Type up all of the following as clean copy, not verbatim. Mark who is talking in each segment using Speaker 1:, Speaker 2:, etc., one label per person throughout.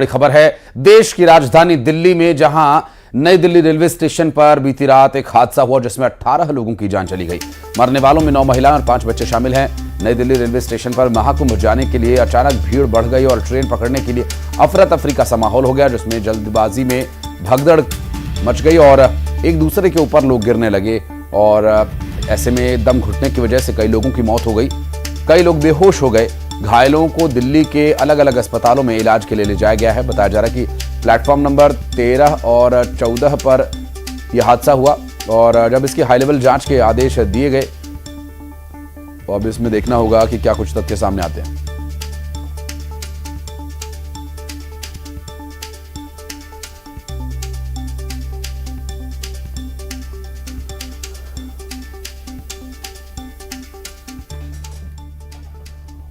Speaker 1: बड़ी खबर है देश की राजधानी दिल्ली में, जहां नई दिल्ली रेलवे स्टेशन पर बीती रात एक हादसा हुआ जिसमें 18 लोगों की जान चली गई। मरने वालों में 9 महिलाएं और 5 बच्चे शामिल हैं। नई दिल्ली रेलवे स्टेशन पर महाकुंभ जाने के लिए अचानक भीड़ बढ़ गई और ट्रेन पकड़ने के लिए अफरा तफरी का सा माहौल हो गया, जिसमें जल्दबाजी में भगदड़ मच गई और एक दूसरे के ऊपर लोग गिरने लगे और ऐसे में दम घुटने की वजह से कई लोगों की मौत हो गई, कई लोग बेहोश हो गए। घायलों को दिल्ली के अलग अलग अस्पतालों में इलाज के लिए ले जाया गया है। बताया जा रहा है कि प्लेटफॉर्म नंबर 13 और 14 पर यह हादसा हुआ और जब इसकी हाई लेवल जांच के आदेश दिए गए तो अब इसमें देखना होगा कि क्या कुछ तथ्य सामने आते हैं।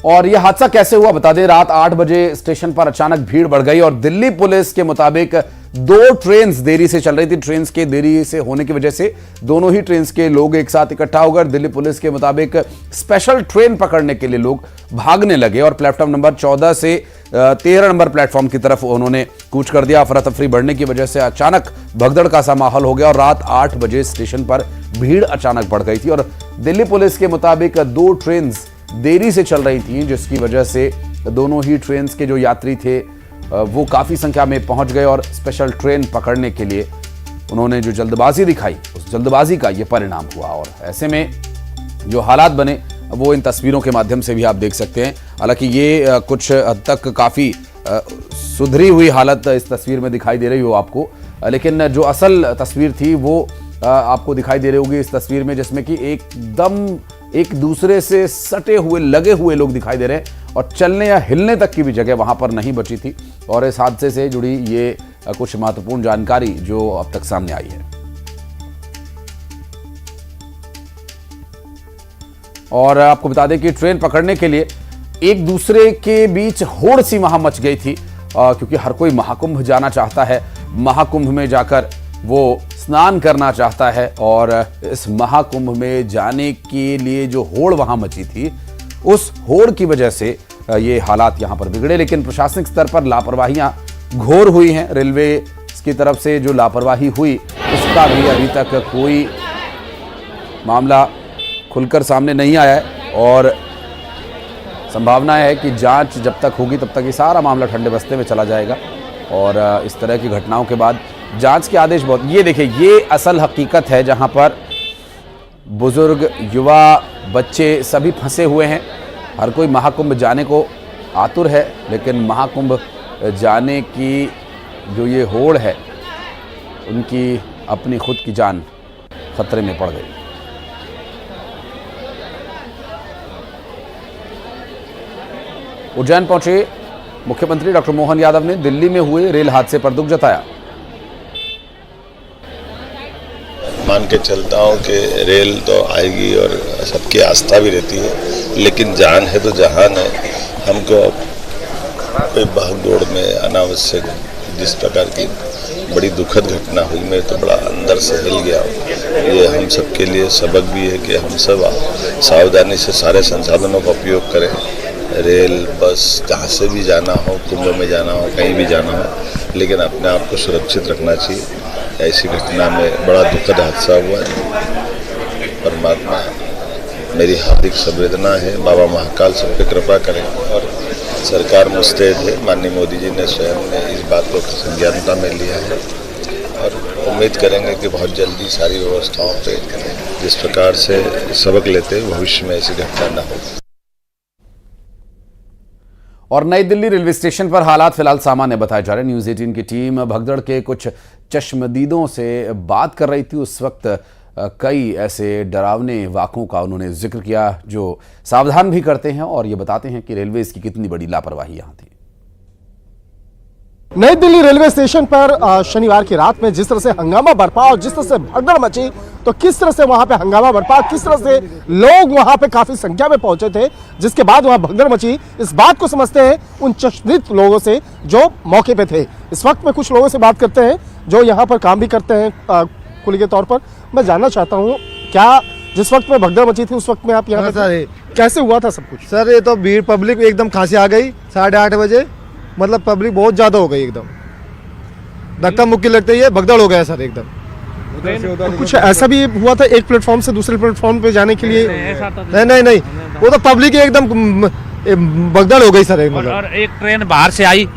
Speaker 1: और यह हादसा कैसे हुआ बता दें। रात 8 बजे स्टेशन पर अचानक भीड़ बढ़ गई और दिल्ली पुलिस के मुताबिक 2 ट्रेन देरी से चल रही थी। ट्रेन के देरी से होने की वजह से दोनों ही ट्रेन के लोग एक साथ इकट्ठा होकर दिल्ली पुलिस के मुताबिक स्पेशल ट्रेन पकड़ने के लिए लोग भागने लगे और प्लेटफॉर्म नंबर 14 से 13 नंबर प्लेटफॉर्म की तरफ उन्होंने कूच कर दिया। अफरा तफरी बढ़ने की वजह से अचानक भगदड़ का सा माहौल हो गया और रात 8 बजे स्टेशन पर भीड़ अचानक बढ़ गई थी और दिल्ली पुलिस के मुताबिक 2 ट्रेन देरी से चल रही थी, जिसकी वजह से दोनों ही ट्रेन के जो यात्री थे वो काफी संख्या में पहुंच गए और स्पेशल ट्रेन पकड़ने के लिए उन्होंने जो जल्दबाजी दिखाई, उस जल्दबाजी का ये परिणाम हुआ। और ऐसे में जो हालात बने वो इन तस्वीरों के माध्यम से भी आप देख सकते हैं। हालांकि ये कुछ हद तक काफी सुधरी हुई हालत इस तस्वीर में दिखाई दे रही हो आपको, लेकिन जो असल तस्वीर थी वो आपको दिखाई दे रही होगी इस तस्वीर में, जिसमें कि एकदम एक दूसरे से सटे हुए लगे हुए लोग दिखाई दे रहे हैं और चलने या हिलने तक की भी जगह वहां पर नहीं बची थी। और इस हादसे से जुड़ी ये कुछ महत्वपूर्ण जानकारी जो अब तक सामने आई है। और आपको बता दें कि ट्रेन पकड़ने के लिए एक दूसरे के बीच होड़ सी वहां मच गई थी, क्योंकि हर कोई महाकुंभ जाना चाहता है, महाकुंभ में जाकर वो स्नान करना चाहता है और इस महाकुंभ में जाने के लिए जो होड़ वहां मची थी, उस होड़ की वजह से ये हालात यहां पर बिगड़े। लेकिन प्रशासनिक स्तर पर लापरवाहियां घोर हुई हैं। रेलवे की तरफ से जो लापरवाही हुई उसका भी अभी तक कोई मामला खुलकर सामने नहीं आया है और संभावना है कि जांच जब तक होगी तब तक ये सारा मामला ठंडे बस्ते में चला जाएगा। और इस तरह की घटनाओं के बाद जांच के आदेश बहुत, ये देखिए ये असल हकीकत है जहां पर बुजुर्ग, युवा, बच्चे सभी फंसे हुए हैं। हर कोई महाकुंभ जाने को आतुर है, लेकिन महाकुंभ जाने की जो ये होड़ है उनकी अपनी खुद की जान खतरे में पड़ गई। उज्जैन पहुंचे मुख्यमंत्री डॉक्टर मोहन यादव ने दिल्ली में हुए रेल हादसे पर दुख जताया।
Speaker 2: मान के चलता हूँ कि रेल तो आएगी और सबकी आस्था भी रहती है, लेकिन जान है तो जहान है। हमको भाग दौड़ में अनावश्यक जिस प्रकार की बड़ी दुखद घटना हुई, मैं तो बड़ा अंदर से हिल गया हूँ। ये हम सब के लिए सबक भी है कि हम सब सावधानी से सारे संसाधनों का उपयोग करें। रेल, बस, जहाँ से भी जाना हो, कुंभ में जाना हो, कहीं भी जाना हो, लेकिन अपने आप को सुरक्षित रखना चाहिए। ऐसी घटना में बड़ा दुखद हादसा हुआ है। परमात्मा मेरी हार्दिक संवेदना है, बाबा महाकाल सब पे कृपा करें और सरकार मुस्तैद है। माननीय मोदी जी ने स्वयं ने इस बात को संज्ञानता में लिया है और उम्मीद करेंगे कि बहुत जल्दी सारी व्यवस्थाओं पे जिस प्रकार से सबक लेते भविष्य में ऐसी घटना न हो।
Speaker 1: और नई दिल्ली रेलवे स्टेशन पर हालात फिलहाल सामान्य बताए जा रहे हैं। न्यूज़ 18 की टीम भगदड़ के कुछ चश्मदीदों से बात कर रही थी। उस वक्त कई ऐसे डरावने वाक़ों का उन्होंने जिक्र किया जो सावधान भी करते हैं और ये बताते हैं कि रेलवे की कितनी बड़ी लापरवाही यहाँ थी।
Speaker 3: नई दिल्ली रेलवे स्टेशन पर शनिवार की रात में जिस तरह से हंगामा बरपा और जिस तरह से भगदड़ मची, तो किस तरह से वहां पे हंगामा बरपा, किस तरह से लोग वहां पे काफी संख्या में पहुंचे थे, जिसके बाद वहां भगदड़ मची, इस बात को समझते हैं उन चश्मदीद लोगों से जो मौके पे थे। इस वक्त में कुछ लोगों से बात करते हैं जो यहाँ पर काम भी करते हैं कुली के तौर पर। मैं जानना चाहता हूँ, क्या जिस वक्त में भगदड़ मची थी उस वक्त में आप यहाँ पे कैसे हुआ था सब कुछ?
Speaker 4: सर ये तो भीड़ पब्लिक एकदम खांसी आ गई 8:30 बजे,
Speaker 3: मतलब पब्लिक बहुत ज्यादा हो गई एकदम, धक्का मुक्की लगते ही भगदड़ हो गया सर एकदम। तो कुछ ऐसा भी हुआ था एक प्लेटफॉर्म से दूसरे प्लेटफॉर्म पे जाने के लिए? नहीं, वो तो पब्लिक एकदम भगदड़ हो गई सर।
Speaker 4: और एक ट्रेन बाहर से आई,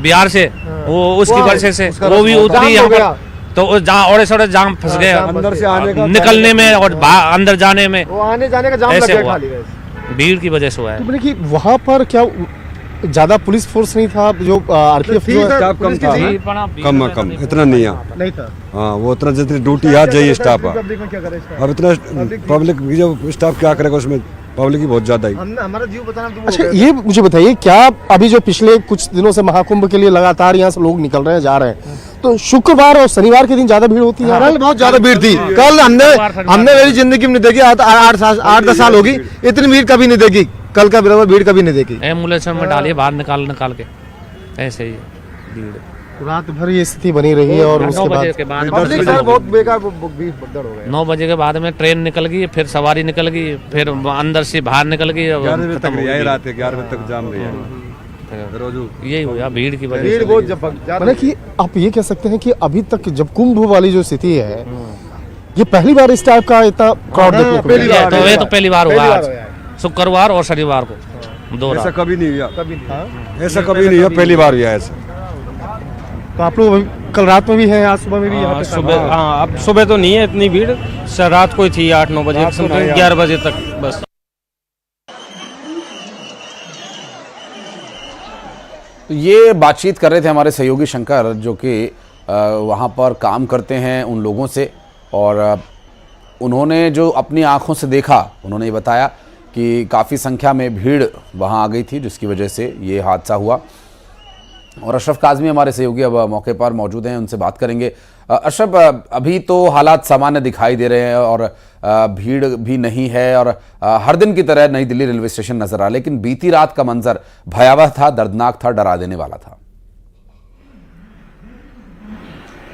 Speaker 4: बिहार से, वो उसकी वजह से वो भी उतरी यहाँ पर, तो जहाँ ओड़े सोड़े जाम फंस गए
Speaker 3: अंदर से आने का,
Speaker 4: निकलने में और अंदर जाने में,
Speaker 3: वो आने जाने का जाम लग
Speaker 4: ऐसे
Speaker 3: गया
Speaker 4: हुआ।
Speaker 3: खाली
Speaker 4: भीड़ की वजह से हुआ है।
Speaker 3: तो बोले कि वहाँ पर क्या ज्यादा पुलिस फोर्स नहीं था? जो आरपीएफ
Speaker 5: स्टाफ कम था, कम इतना नहीं है।
Speaker 3: नहीं था।
Speaker 5: हाँ, वो इतना जितनी ड्यूटी आज जाइए स्टाफ है,
Speaker 3: पब्लिक में क्या करे?
Speaker 5: अब इतना पब्लिक जो स्टाफ क्या करेगा उसमें, पब्लिक ही बहुत ज्यादा ही।
Speaker 3: हमारा जीव बचाना। अच्छा, ये मुझे बताइए, क्या अभी जो पिछले कुछ दिनों से महाकुंभ के लिए लगातार यहाँ से लोग निकल रहे हैं, जा रहे हैं, तो शुक्रवार और शनिवार के दिन ज्यादा भीड़ होती है? कल बहुत ज्यादा भीड़ थी। कल हमने मेरी जिंदगी में नहीं देखी, 8-10 साल होगी, इतनी भीड़ कभी नहीं देखी। कल का बराबर भीड़ कभी नहीं देखी।
Speaker 4: एम्बुलेंस में डालिए बाहर निकाल के, ऐसे ही भीड़।
Speaker 3: रात भर ये स्थिति बनी रही है और
Speaker 4: 9 बजे के बाद
Speaker 3: पब्लिक सर बहुत बेकार भगदड़ हो गया।
Speaker 4: 9 बजे के बाद में ट्रेन निकल गई, फिर सवारी निकल गई, फिर अंदर से बाहर निकल गई,
Speaker 5: 11 बजे तक यही रात है, 11 बजे तक जाम रही है रोजू।
Speaker 4: यही हुआ भीड़ की वजह
Speaker 3: भीड़
Speaker 4: से।
Speaker 3: बहुत मतलब कि आप ये कह सकते हैं कि अभी तक जब कुंभ वाली जो स्थिति है, ये पहली बार इस टाइप का इतना क्राउड देखने को मिला।
Speaker 4: तो ये तो पहली बार हुआ आज, शुक्रवार और शनिवार को 2
Speaker 5: ऐसा
Speaker 4: रात।
Speaker 5: कभी नहीं हुआ, ऐसा कभी नहीं हुआ, पहली बार हुआ ऐसा।
Speaker 3: तो आप लोग कल रात में भी हैं, आज सुबह में भी यहाँ पे?
Speaker 6: सुबह, हाँ, अब सुबह तो नहीं है इतनी भीड़, रात को ही थी 8-9 बजे, 11 बजे तक बस।
Speaker 1: तो ये बातचीत कर रहे थे हमारे सहयोगी शंकर, जो कि वहाँ पर काम करते हैं उन लोगों से, और उन्होंने जो अपनी आंखों से देखा, उन्होंने ये बताया कि काफ़ी संख्या में भीड़ वहाँ आ गई थी, जिसकी वजह से ये हादसा हुआ। और अशरफ काज़मी हमारे सहयोगी अब मौके पर मौजूद हैं, उनसे बात करेंगे। अशरफ, अभी तो हालात सामान्य दिखाई दे रहे हैं और भीड़ भी नहीं है, और हर दिन की तरह नई दिल्ली रेलवे स्टेशन नजर आ, लेकिन बीती रात का मंजर भयावह था, दर्दनाक था, डरा देने वाला था।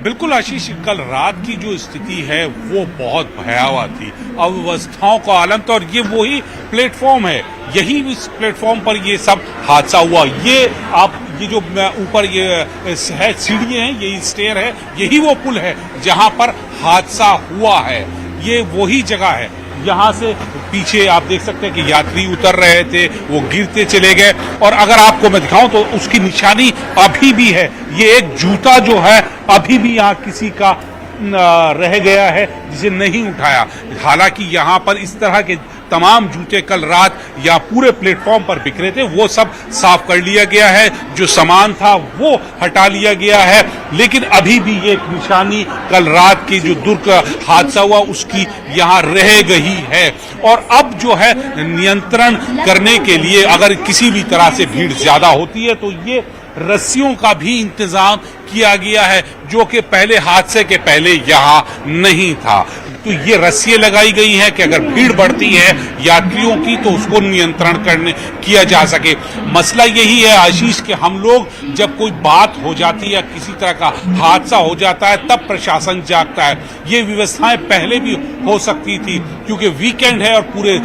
Speaker 7: बिल्कुल आशीष, कल रात की जो स्थिति है वो बहुत भयावह थी, अव्यवस्थाओं का आलम था। और ये वही प्लेटफॉर्म है, यही इस प्लेटफॉर्म पर ये सब हादसा हुआ। ये आप ये जो ऊपर ये है सीढ़ियां हैं, यही स्टेयर है, यही वो पुल है जहां पर हादसा हुआ है। ये वही जगह है, यहाँ से पीछे आप देख सकते हैं कि यात्री उतर रहे थे, वो गिरते चले गए। और अगर आपको मैं दिखाऊं तो उसकी निशानी अभी भी है। ये एक जूता जो है अभी भी यहाँ किसी का रह गया है, जिसे नहीं उठाया। हालांकि यहाँ पर इस तरह के तमाम जूते कल रात या पूरे प्लेटफॉर्म पर बिखरे थे, वो सब साफ कर लिया गया है, जो सामान था वो हटा लिया गया है। लेकिन अभी भी ये निशानी कल रात की जो दुर्घटना हादसा हुआ उसकी यहाँ रह गई है। और अब जो है नियंत्रण करने के लिए अगर किसी भी तरह से भीड़ ज्यादा होती है तो ये रस्सियों का भी इंतजाम किया गया है, जो कि पहले हादसे के पहले यहाँ नहीं था। तो ये रस्सियां लगाई गई हैं कि अगर भीड़ बढ़ती है यात्रियों की तो उसको नियंत्रण करने किया जा सके। मसला यही है आशीष कि हम लोग जब कोई बात हो जाती है या किसी तरह का हादसा हो जाता है तब प्रशासन जागता है। ये व्यवस्थाएं पहले भी हो सकती थी, क्योंकि वीकेंड है और पूरे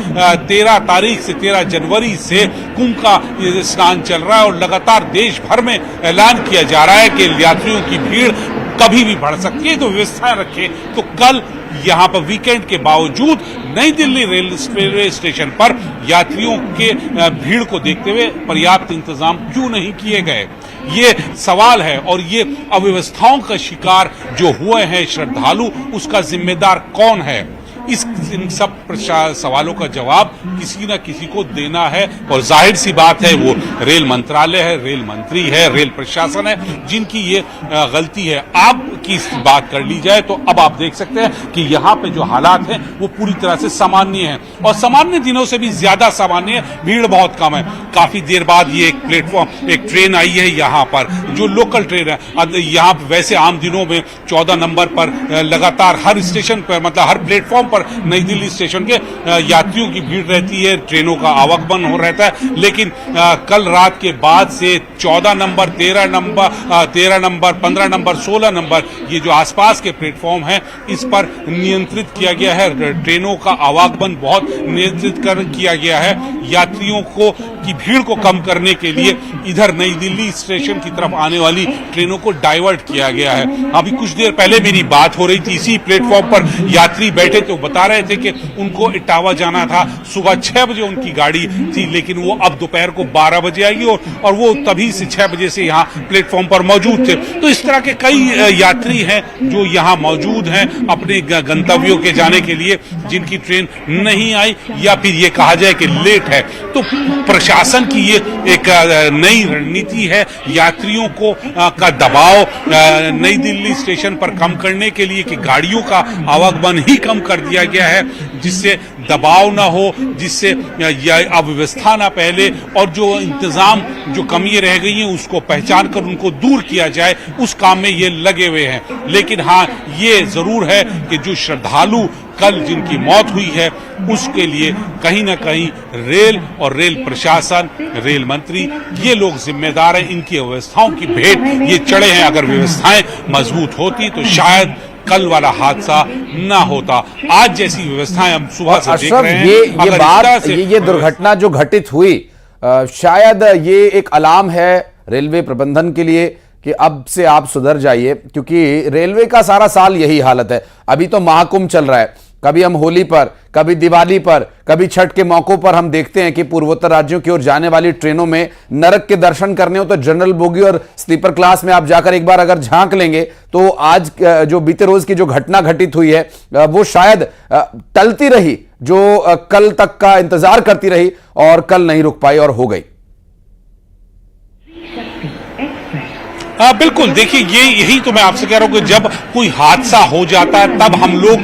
Speaker 7: 13 तारीख से 13 जनवरी से कुंभ का स्नान चल रहा है और लगातार देश भर में ऐलान किया जा रहा है कि यात्रियों की भीड़ कभी भी बढ़ सकती है, तो व्यवस्थाएं रखें। तो कल यहाँ पर वीकेंड के बावजूद नई दिल्ली रेलवे स्टेशन पर यात्रियों के भीड़ को देखते हुए पर्याप्त इंतजाम क्यों नहीं किए गए, ये सवाल है। और ये अव्यवस्थाओं का शिकार जो हुए हैं श्रद्धालु, उसका जिम्मेदार कौन है? इन सब सवालों का जवाब किसी न किसी को देना है। और जाहिर सी बात है वो रेल मंत्रालय है, रेल मंत्री है, रेल प्रशासन है, जिनकी ये गलती है। अब की बात कर ली जाए तो अब आप देख सकते हैं कि यहाँ पे जो हालात हैं वो पूरी तरह से सामान्य हैं, और सामान्य दिनों से भी ज्यादा सामान्य है। भीड़ बहुत कम है। काफी देर बाद ये एक ट्रेन आई है यहाँ पर, जो लोकल ट्रेन है। यहाँ वैसे आम दिनों में 14 नंबर पर लगातार हर स्टेशन पर, मतलब हर प्लेटफॉर्म पर नई दिल्ली स्टेशन के यात्रियों की भीड़ रहती है, ट्रेनों का आवागमन हो रहता है। लेकिन कल रात के बाद से 14 नंबर, 13 नंबर, 15 नंबर, 16 नंबर, ये जो आसपास के प्लेटफॉर्म हैं, इस पर नियंत्रित किया गया है। ट्रेनों का आवागमन बहुत नियंत्रित किया गया है। यात्रियों को कि भीड़ को कम करने के लिए इधर नई दिल्ली स्टेशन की तरफ आने वाली ट्रेनों को डाइवर्ट किया गया है। अभी कुछ देर पहले मेरी बात हो रही थी, इसी प्लेटफॉर्म पर यात्री बैठे तो बता रहे थे कि उनको इटावा जाना था, सुबह 6 बजे उनकी गाड़ी थी, लेकिन वो अब दोपहर को 12 बजे आएगी और वो तभी से 6 बजे से यहाँ प्लेटफॉर्म पर मौजूद थे। तो इस तरह के कई यात्री हैं जो यहाँ मौजूद हैं अपने गंतव्यों के जाने के लिए, जिनकी ट्रेन नहीं आई या फिर ये कहा जाए कि लेट है। तो प्रशासन की ये एक नई रणनीति है यात्रियों को का दबाव नई दिल्ली स्टेशन पर कम करने के लिए कि गाड़ियों का आवागमन ही कम कर दिया गया है, जिससे दबाव ना हो, जिससे अव्यवस्था ना पहले, और जो इंतजाम जो कमियां रह गई हैं उसको पहचान कर उनको दूर किया जाए, उस काम में ये लगे हुए हैं। लेकिन हाँ, ये जरूर है कि जो श्रद्धालु कल जिनकी मौत हुई है उसके लिए कहीं ना कहीं रेल और रेल प्रशासन, रेल मंत्री, ये लोग जिम्मेदार हैं। इनकी व्यवस्थाओं की भेंट ये चढ़े हैं। अगर व्यवस्थाएं मजबूत होती तो शायद कल वाला हादसा ना होता। आज जैसी व्यवस्थाएं हम सुबह से देख रहे हैं।
Speaker 1: ये दुर्घटना जो घटित हुई, शायद ये एक अलार्म है रेलवे प्रबंधन के लिए कि अब से आप सुधर जाइए, क्योंकि रेलवे का सारा साल यही हालत है। अभी तो महाकुंभ चल रहा है, कभी हम होली पर, कभी दिवाली पर, कभी छठ के मौकों पर हम देखते हैं कि पूर्वोत्तर राज्यों की ओर जाने वाली ट्रेनों में नरक के दर्शन करने हो तो जनरल बोगी और स्लीपर क्लास में आप जाकर एक बार अगर झांक लेंगे तो आज जो बीते रोज की जो घटना घटित हुई है वो शायद टलती रही, जो कल तक का इंतजार करती रही और कल नहीं रुक पाई और हो गई।
Speaker 7: बिल्कुल, देखिए यही तो मैं आपसे कह रहा हूं कि जब कोई हादसा हो जाता है तब हम लोग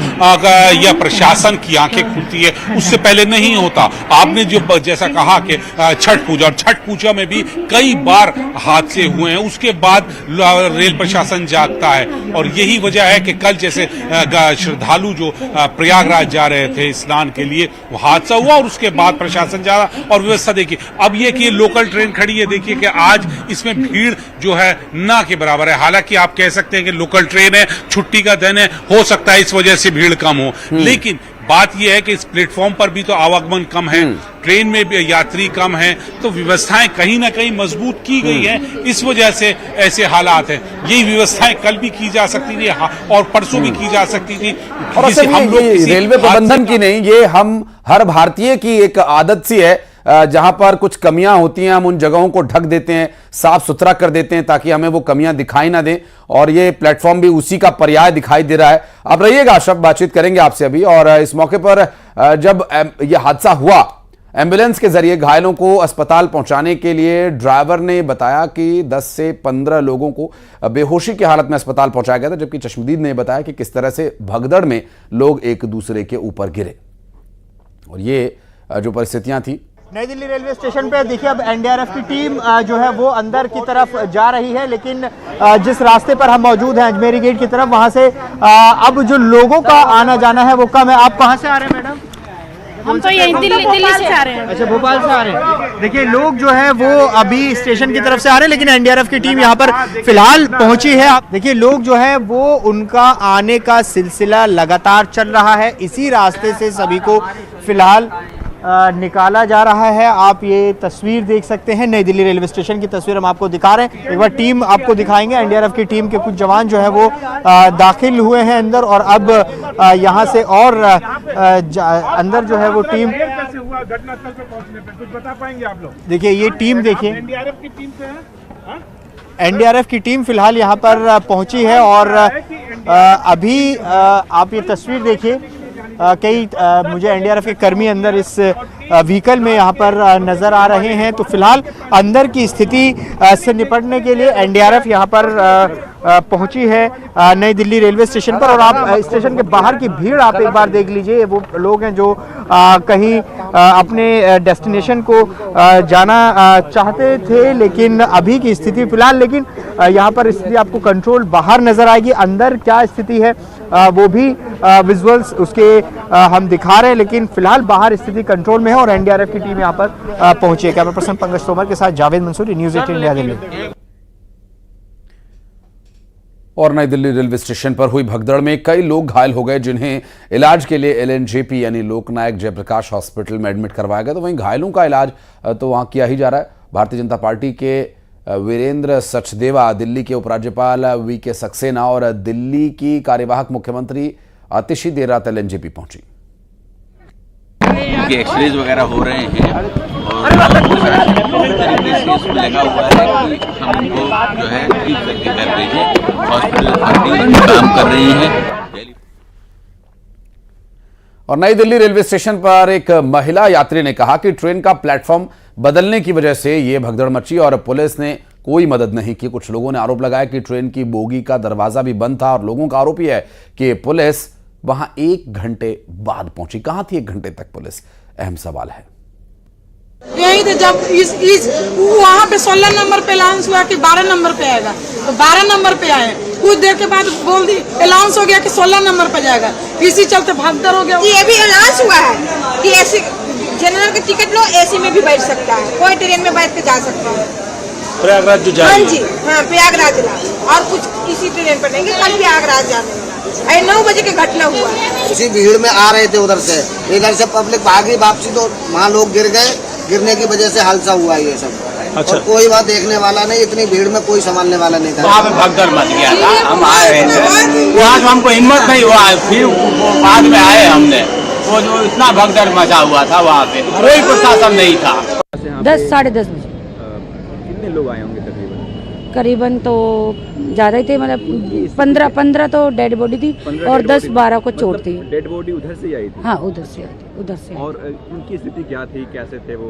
Speaker 7: या प्रशासन की आंखें खुलती है, उससे पहले नहीं होता। आपने जो जैसा कहा कि छठ पूजा, और छठ पूजा में भी कई बार हादसे हुए हैं, उसके बाद रेल प्रशासन जागता है। और यही वजह है कि कल जैसे श्रद्धालु जो प्रयागराज जा रहे थे स्नान के लिए, वो हादसा हुआ और उसके बाद प्रशासन जा रहा। और व्यवस्था देखिए, अब ये कि लोकल ट्रेन खड़ी है, देखिए कि आज इसमें भीड़ जो है ना के बराबर है। हालांकि आप कह सकते हैं कि लोकल ट्रेन है, छुट्टी का दिन है, हो सकता है इस वजह से भीड़ कम हो, लेकिन बात यह है कि इस प्लेटफॉर्म पर भी तो आवागमन कम है, ट्रेन में भी यात्री कम है, तो व्यवस्थाएं कहीं ना कहीं मजबूत की गई हैं, इस वजह से ऐसे हालात हैं। यही व्यवस्थाएं कल भी की जा सकती थी और परसों भी की जा सकती थी।
Speaker 1: और हम लोग रेलवे प्रबंधन की नहीं, ये हम हर भारतीय की एक आदत सी है, जहां पर कुछ कमियां होती हैं हम उन जगहों को ढक देते हैं, साफ सुथरा कर देते हैं ताकि हमें वो कमियां दिखाई ना दें, और ये प्लेटफॉर्म भी उसी का पर्याय दिखाई दे रहा है। अब रहिएगा अशरफ, बातचीत करेंगे आपसे अभी। और इस मौके पर जब यह हादसा हुआ, एम्बुलेंस के जरिए घायलों को अस्पताल पहुंचाने के लिए ड्राइवर ने बताया कि 10 से 15 लोगों को बेहोशी की हालत में अस्पताल पहुंचाया गया था, जबकि चश्मदीद ने बताया कि किस तरह से भगदड़ में लोग एक दूसरे के ऊपर गिरे। और ये जो परिस्थितियां थी
Speaker 3: नई दिल्ली रेलवे स्टेशन पे देखिए, अब एनडीआरएफ की टीम जो है वो अंदर की तरफ जा रही है, लेकिन जिस रास्ते पर हम मौजूद हैं अजमेरी गेट की तरफ, वहां से अब जो लोगों का आना जाना है वो कम है। आप कहां से आ रहे हैं मैडम?
Speaker 8: हम तो यहीं दिल्ली से आ रहे हैं।
Speaker 3: अच्छा, भोपाल से आ रहे हैं। देखिए, लोग जो है वो अभी स्टेशन की तरफ से आ रहे हैं, लेकिन एनडीआरएफ की टीम यहाँ पर फिलहाल पहुंची है। देखिए, लोग जो है वो उनका आने का सिलसिला लगातार चल रहा है, इसी रास्ते से सभी को फिलहाल निकाला जा रहा है। आप ये तस्वीर देख सकते हैं, नई दिल्ली रेलवे स्टेशन की तस्वीर हम आपको दिखा रहे हैं। एक बार टीम आपको दिखाएंगे, एनडीआरएफ की टीम के कुछ जवान जो है वो दाखिल हुए हैं अंदर, और अब यहाँ से और अंदर जो है वो टीम
Speaker 9: घटनास्थल पे पहुंचने पे कुछ बता पाएंगे आप लोग?
Speaker 3: देखिए, ये टीम देखिए,
Speaker 9: एनडीआरएफ की टीम से है,
Speaker 3: एनडीआरएफ की टीम फिलहाल यहाँ पर पहुंची है। और अभी आप ये तस्वीर देखिए, कई मुझे एनडीआरएफ के कर्मी अंदर इस व्हीकल में यहाँ पर नजर आ रहे हैं। तो फिलहाल अंदर की स्थिति से निपटने के लिए एनडीआरएफ यहाँ पर पहुंची है नई दिल्ली रेलवे स्टेशन पर। और आप स्टेशन के बाहर की भीड़ आप एक बार देख लीजिए, वो लोग हैं जो कहीं अपने डेस्टिनेशन को जाना चाहते थे, लेकिन अभी की स्थिति फिलहाल, लेकिन यहाँ पर स्थिति आपको कंट्रोल बाहर नजर आएगी। अंदर क्या स्थिति है वो भी विजुअल्स उसके हम दिखा रहे हैं, लेकिन फिलहाल बाहर स्थिति कंट्रोल में है और एनडीआरएफ की टीम यहाँ पर पहुंची है। कैमरा पर्सन पंकज तोमर के साथ जावेद मंसूरी, न्यूज़ 18 इंडिया दिल्ली।
Speaker 1: और नई दिल्ली रेलवे स्टेशन पर हुई भगदड़ में कई लोग घायल हो गए, जिन्हें इलाज के लिए एलएनजेपी यानी लोकनायक जयप्रकाश हॉस्पिटल में एडमिट करवाया गया। तो वहीं घायलों का इलाज तो वहां किया ही जा रहा है। भारतीय जनता पार्टी के वीरेंद्र सचदेवा, दिल्ली के उपराज्यपाल वीके सक्सेना और दिल्ली की कार्यवाहक मुख्यमंत्री आतिशी देर रात एलएनजेपी पहुंची।
Speaker 10: एक्सरेज वगैरह हो रहे हैं और तरीके से इसमें लगा हुआ है कि हम उनको जो है ठीक करके घर भेजें। हॉस्पिटल अथॉरिटी काम कर रही है।
Speaker 1: और नई दिल्ली रेलवे स्टेशन पर एक महिला यात्री ने कहा कि ट्रेन का प्लेटफॉर्म बदलने की वजह से ये भगदड़ मची और पुलिस ने कोई मदद नहीं की। कुछ लोगों ने आरोप लगाया कि ट्रेन की बोगी का दरवाजा भी बंद था और लोगों का आरोप यह है कि पुलिस वहां 1 घंटे बाद पहुंची। कहां थी 1 घंटे तक पुलिस? अहम सवाल है।
Speaker 8: यही थे जब इस वहाँ पे 16 नंबर पे अनाउंस हुआ कि 12 नंबर पे आएगा, तो 12 नंबर पे आए। कुछ देर के बाद बोल दी अनाउंस हो गया कि 16 नंबर पे जाएगा। इसी चलते भागदड़ हो गया।
Speaker 11: ये भी अनाउंस हुआ है कि ऐसे जनरल की टिकट लो, एसी में भी बैठ सकता है, कोई ट्रेन में बैठ के जा सकता है।
Speaker 3: प्रयागराज जो
Speaker 11: हाँ जी, हाँ प्रयागराज और कुछ इसी ट्रेन पर नहीं, कल प्रयागराज जाने वाला। 9 बजे की घटना हुआ।
Speaker 12: उसी भीड़ में आ रहे थे उधर से पब्लिक भागी वापसी, तो वहाँ लोग गिर गए। गिरने की वजह से हादसा हुआ ये सब। अच्छा। और कोई बात देखने वाला नहीं, इतनी भीड़ में कोई संभालने वाला नहीं था।
Speaker 10: वहाँ पे भगदड़ मच गया था। हम आए रहे थे, वहाँ हमको हिम्मत नहीं हुआ, फिर बाद में आए हमने। वो जो इतना भगदड़ मचा हुआ था वहाँ पे कोई प्रशासन नहीं था।
Speaker 13: 10 साढ़े 10 बजे।
Speaker 14: कितने लोग आए होंगे
Speaker 13: करीबन तो ज़्यादा ही थे, मतलब 15 तो डेड बॉडी थी और 10-12 को चोट थी।
Speaker 14: डेड बॉडी उधर से आई थी?
Speaker 13: हाँ उधर से आई थी, उधर से।
Speaker 14: और उनकी स्थिति क्या थी, कैसे थे वो,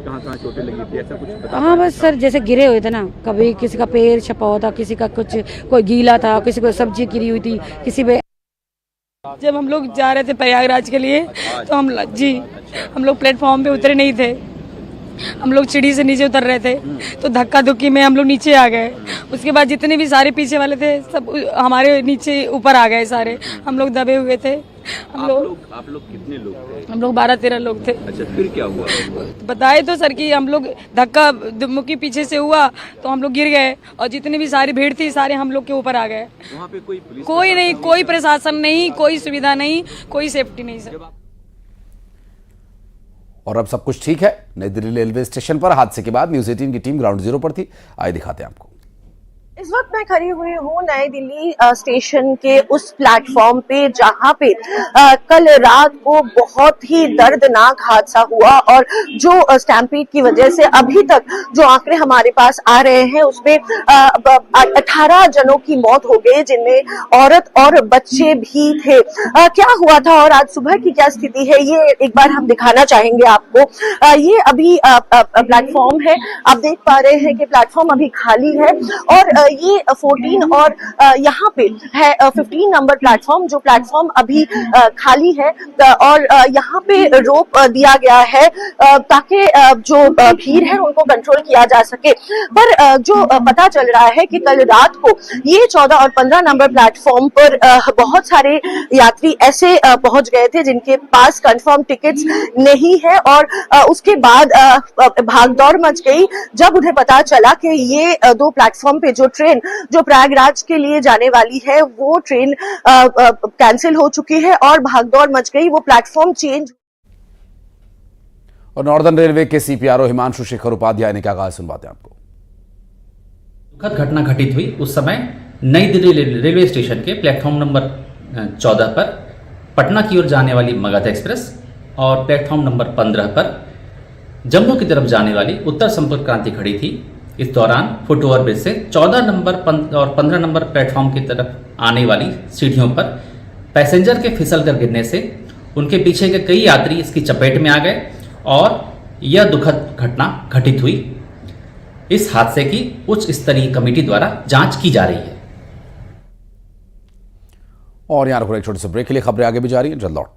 Speaker 14: कहाँ चोटें लगी थी, ऐसा कुछ पता?
Speaker 13: हाँ बस सर जैसे गिरे हुए थे ना, कभी किसी का पैर छपा हुआ था, किसी का कुछ कोई गीला था, किसी को सब्जी गिरी हुई थी, किसी पे। जब हम लोग जा रहे थे प्रयागराज के लिए तो हम लोग प्लेटफॉर्म पे उतरे नहीं थे। हम लोग सीढ़ी से नीचे उतर रहे थे तो धक्का धुक्की में हम लोग नीचे आ गए। उसके बाद जितने भी सारे पीछे वाले थे सब हमारे नीचे ऊपर आ गए सारे। हम लोग दबे हुए थे।
Speaker 14: आप लोग कितने लोग थे?
Speaker 13: हम लोग 12-13 लोग थे।
Speaker 14: अच्छा, फिर क्या हुआ?
Speaker 13: बताए तो सर कि हम लोग धक्का मुक्की पीछे से हुआ तो हम लोग गिर गए और जितनी भी सारी भीड़ थी सारे हम लोग के ऊपर आ गए।
Speaker 14: वहाँ पे कोई पुलिस?
Speaker 13: कोई नहीं, कोई प्रशासन नहीं, कोई सुविधा नहीं, कोई सेफ्टी नहीं सर।
Speaker 1: और अब सब कुछ ठीक है। नई दिल्ली रेलवे स्टेशन पर हादसे के बाद न्यूज़ 18 की टीम ग्राउंड जीरो पर थी। आइए दिखाते हैं आपको।
Speaker 11: इस वक्त मैं खड़ी हुई हूँ नई दिल्ली स्टेशन के उस प्लेटफॉर्म पे जहाँ पे कल रात को बहुत ही दर्दनाक हादसा हुआ और जो स्टैम्पीड की वजह से अभी तक जो आंकड़े हमारे पास आ रहे हैं उसमें 18 जनों की मौत हो गई, जिनमें औरत और बच्चे भी थे। क्या हुआ था और आज सुबह की क्या स्थिति है ये एक बार हम दिखाना चाहेंगे आपको। ये अभी प्लेटफॉर्म है, आप देख पा रहे हैं कि प्लेटफॉर्म अभी खाली है और ये 14 और यहाँ पे है 15 नंबर प्लेटफॉर्म, जो प्लेटफॉर्म अभी खाली है और यहाँ पे रोक दिया गया है ताकि जो भीड़ है उनको कंट्रोल किया जा सके। पर जो पता चल रहा है कि कल रात को ये 14 और 15 नंबर प्लेटफॉर्म पर बहुत सारे यात्री ऐसे पहुंच गए थे जिनके पास कंफर्म टिकट्स नहीं है और उसके बाद भागदौड़ मच गई जब उन्हें पता चला कि ये 2 प्लेटफॉर्म पे जो ट्रेन जो प्रयागराज के लिए जाने वाली है वो ट्रेन कैंसिल हो चुकी है और भागदौड़ मच गई, वो प्लेटफॉर्म चेंज।
Speaker 1: और नॉर्दर्न रेलवे के सीपीआरओ हिमांशु शेखर उपाध्याय ने क्या कहा, सुनवाते हैं आपको।
Speaker 15: दुखद घटना घटित हुई उस समय नई दिल्ली रेलवे स्टेशन के प्लेटफॉर्म नंबर 14 पर पटना की ओर जाने वाली मगध एक्सप्रेस और प्लेटफॉर्म नंबर 15 पर जम्मू की तरफ जाने वाली उत्तर संपर्क क्रांति खड़ी थी। इस दौरान फुट ओवर ब्रिज से 14 नंबर और 15 नंबर प्लेटफॉर्म की तरफ आने वाली सीढ़ियों पर पैसेंजर के फिसल कर गिरने से उनके पीछे के कई यात्री इसकी चपेट में आ गए और यह दुखद घटना घटित हुई। इस हादसे की उच्च स्तरीय कमेटी द्वारा जांच की जा रही है।
Speaker 1: और यहाँ रुक एक छोटे से ब्रेक के लिए खबरें आगे भी जा रही हैं, जल्द लौटते हैं।